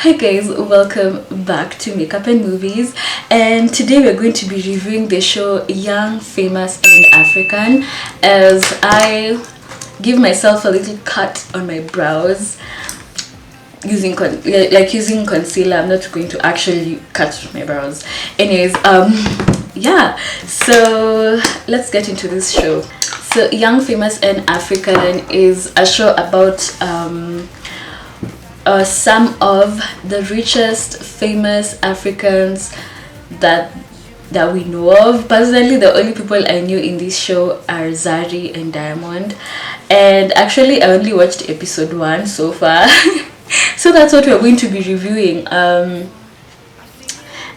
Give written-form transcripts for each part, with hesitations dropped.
Hi guys, welcome back to Makeup and Movies, and today we're going to be reviewing the show Young, Famous and African as I give myself a little cut on my brows using concealer. I'm not going to actually cut my brows. Anyways, yeah, so let's get into this show. So Young, Famous and African is a show about some of the richest famous Africans that we know of. Personally, the only people I knew in this show are Zari and Diamond, and actually I only watched episode 1 so far. So that's what we're going to be reviewing. I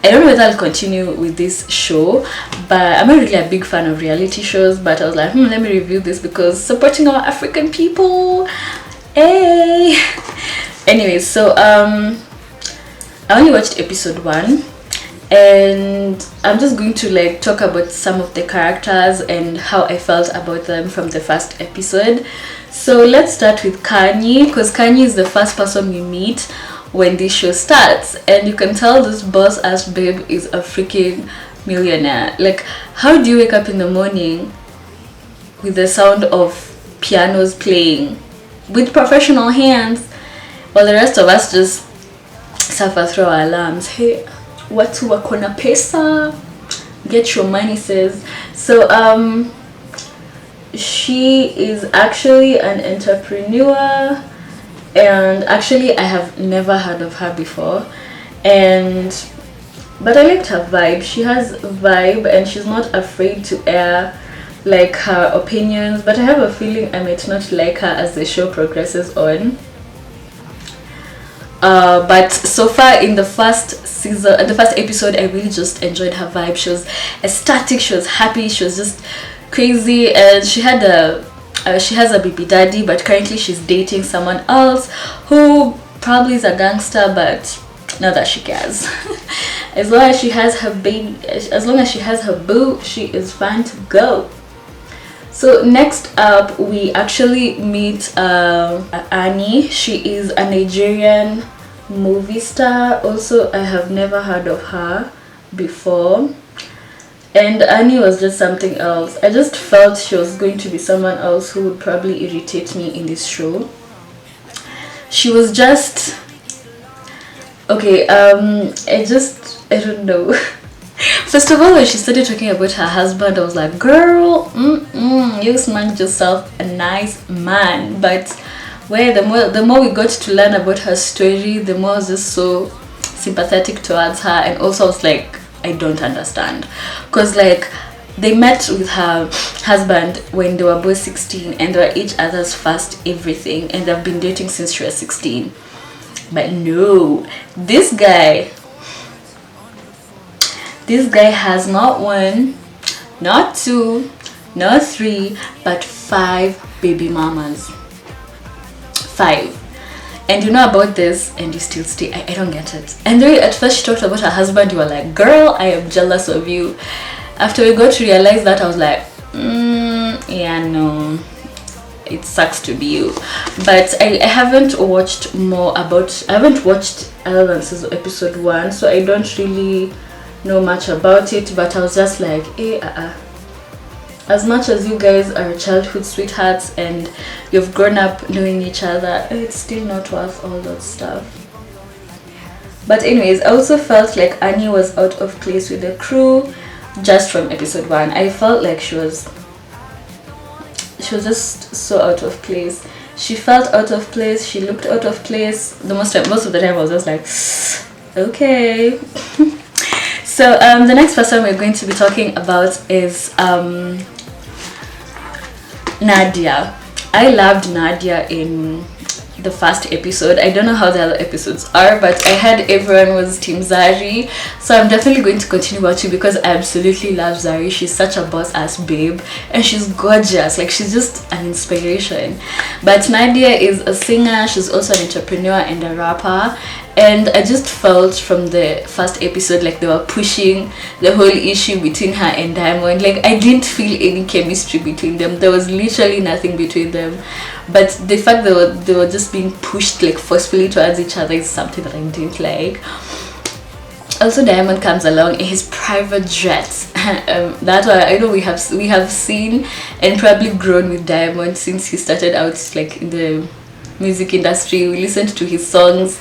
don't know whether I'll continue with this show, but I'm not really a big fan of reality shows, but I was like, let me review this because supporting our African people. Hey. Anyways, so I only watched episode 1, and I'm just going to talk about some of the characters and how I felt about them from the first episode. So let's start with Kanye, because Kanye is the first person we meet when this show starts, and you can tell this boss ass babe is a freaking millionaire. Like, how do you wake up in the morning with the sound of pianos playing with professional hands, while the rest of us just suffer through our alarms? Hey, watu wako na pesa, get your money, says. So she is actually an entrepreneur, and actually I have never heard of her before, but I liked her vibe. She has vibe and she's not afraid to air her opinions, but I have a feeling I might not like her as the show progresses on. But so far in the first season, the first episode, I really just enjoyed her vibe. She was ecstatic, she was happy, she was just crazy, and she has a baby daddy, but currently she's dating someone else who probably is a gangster, but not that she cares. As long as she has her baby, as long as she has her boo, she is fine to go. So next up, we actually meet Annie. She is a Nigerian movie star. Also, I have never heard of her before. And Annie was just something else. I just felt she was going to be someone else who would probably irritate me in this show. She was just... okay, I don't know. First of all, when she started talking about her husband, I was like, girl, you smacked yourself a nice man. But the more we got to learn about her story, the more I was just so sympathetic towards her. And also I was like, I don't understand, because they met with her husband when they were both 16 and they were each other's first everything, and they've been dating since she was 16. But no, this guy has not 1, not 2, not 3, but 5 baby mamas. 5. And you know about this and you still stay. I don't get it. And then at first she talked about her husband, you were like, girl, I am jealous of you. After we got to realize that, I was like, yeah, no, it sucks to be you. But I haven't watched other than episode 1, so I don't really know much about it. But I was just like, as much as you guys are childhood sweethearts and you've grown up knowing each other, it's still not worth all that stuff. But anyways, I also felt like Annie was out of place with the crew just from episode 1. I felt like she was just so out of place. She felt out of place, she looked out of place. Most of the time I was just like, okay. So the next person we're going to be talking about is Nadia. I loved Nadia in the first episode. I don't know how the other episodes are, but I heard everyone was Team Zari, so I'm definitely going to continue watching because I absolutely love Zari. She's such a boss ass babe and she's gorgeous. She's just an inspiration. But Nadia is a singer, she's also an entrepreneur and a rapper, And I just felt from the first episode like they were pushing the whole issue between her and Diamond. Like I didn't feel any chemistry between them. There was literally nothing between them. But the fact that they were just being pushed like forcefully towards each other is something that I didn't like. Also, Diamond comes along in his private jet. That's why I know we have seen and probably grown with Diamond since he started out like in the music industry. We listened to his songs,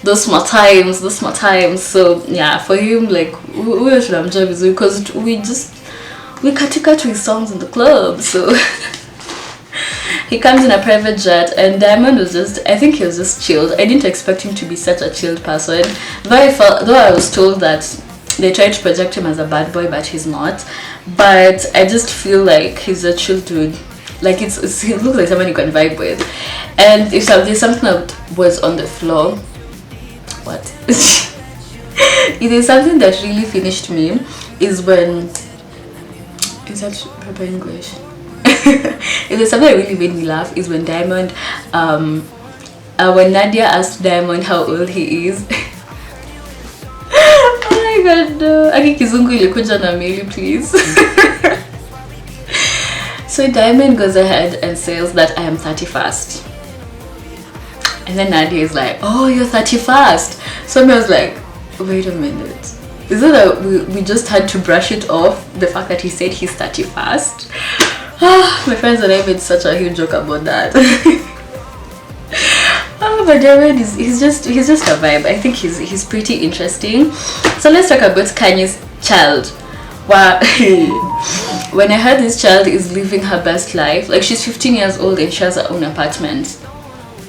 those small times. So yeah, for him, like we should have job is because we katika to his songs in the club. So he comes in a private jet, and Diamond was I think he was just chilled. I didn't expect him to be such a chilled person. Though I was told that they tried to project him as a bad boy, but he's not. But I just feel like he's a chill dude. Like he looks like someone you can vibe with. And if there's something that was on the floor, what? It is something that really finished me is when, is that proper English? If there's something that really made me laugh is when Diamond, when Nadia asked Diamond how old he is. Oh my god, no. Aki kizungu ilikuja na meli, please. So Diamond goes ahead and says that I am 31st. And then Nadia is like, oh, you're 31st. So I was like, wait a minute. Is it that we just had to brush it off, the fact that he said he's 31st? My friends and I made such a huge joke about that. But Diamond he's just a vibe. I think he's pretty interesting. So let's talk about Kanye's child. Wow. When I heard this child is living her best life, like she's 15 years old and she has her own apartment.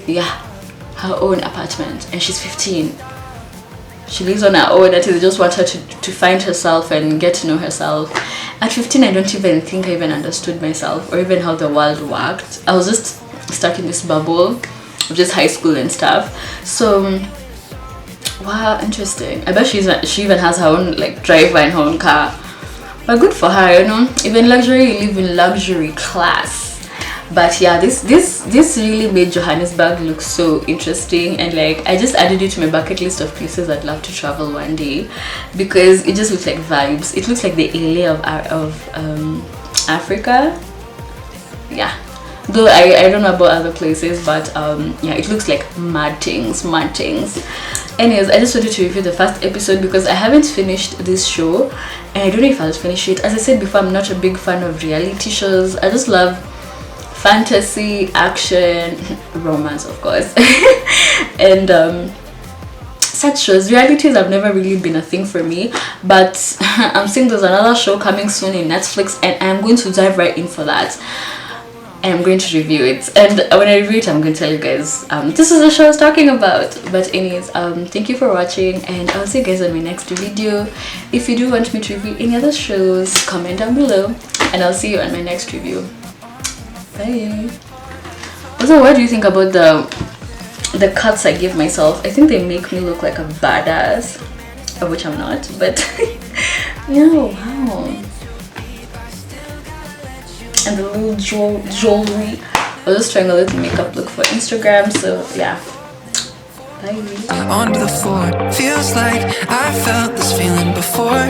Yeah, her own apartment, and she's 15. She lives on her own. That is, they just want her to find herself and get to know herself. At 15, I don't even think I even understood myself or even how the world worked. I was just stuck in this bubble of just high school and stuff. So wow, interesting. I bet she even has her own like driver and her own car. But good for her, you know. Even luxury, you live in luxury class. But yeah, this really made Johannesburg look so interesting, and like I just added it to my bucket list of places I'd love to travel one day, because it just looks like vibes. It looks like the LA of Africa. Yeah, though I don't know about other places, but yeah, it looks like mad things. Anyways, I just wanted to review the first episode because I haven't finished this show, and I don't know if I'll finish it. As I said before, I'm not a big fan of reality shows. I just love fantasy, action, romance, of course. And such shows. Realities have never really been a thing for me, but I'm seeing there's another show coming soon in Netflix, and I'm going to dive right in for that. And I'm going to review it, and when I review it, I'm going to tell you guys this is the show I was talking about. But anyways, thank you for watching, and I'll see you guys on my next video. If you do want me to review any other shows, comment down below, and I'll see you on my next review. Bye. Also, what do you think about the cuts I give myself? I think they make me look like a badass, of which I'm not, but yeah, wow. And the little jewelry. I was just trying a little makeup look for Instagram, so yeah. Bye. Onto the floor, feels like I felt this feeling before.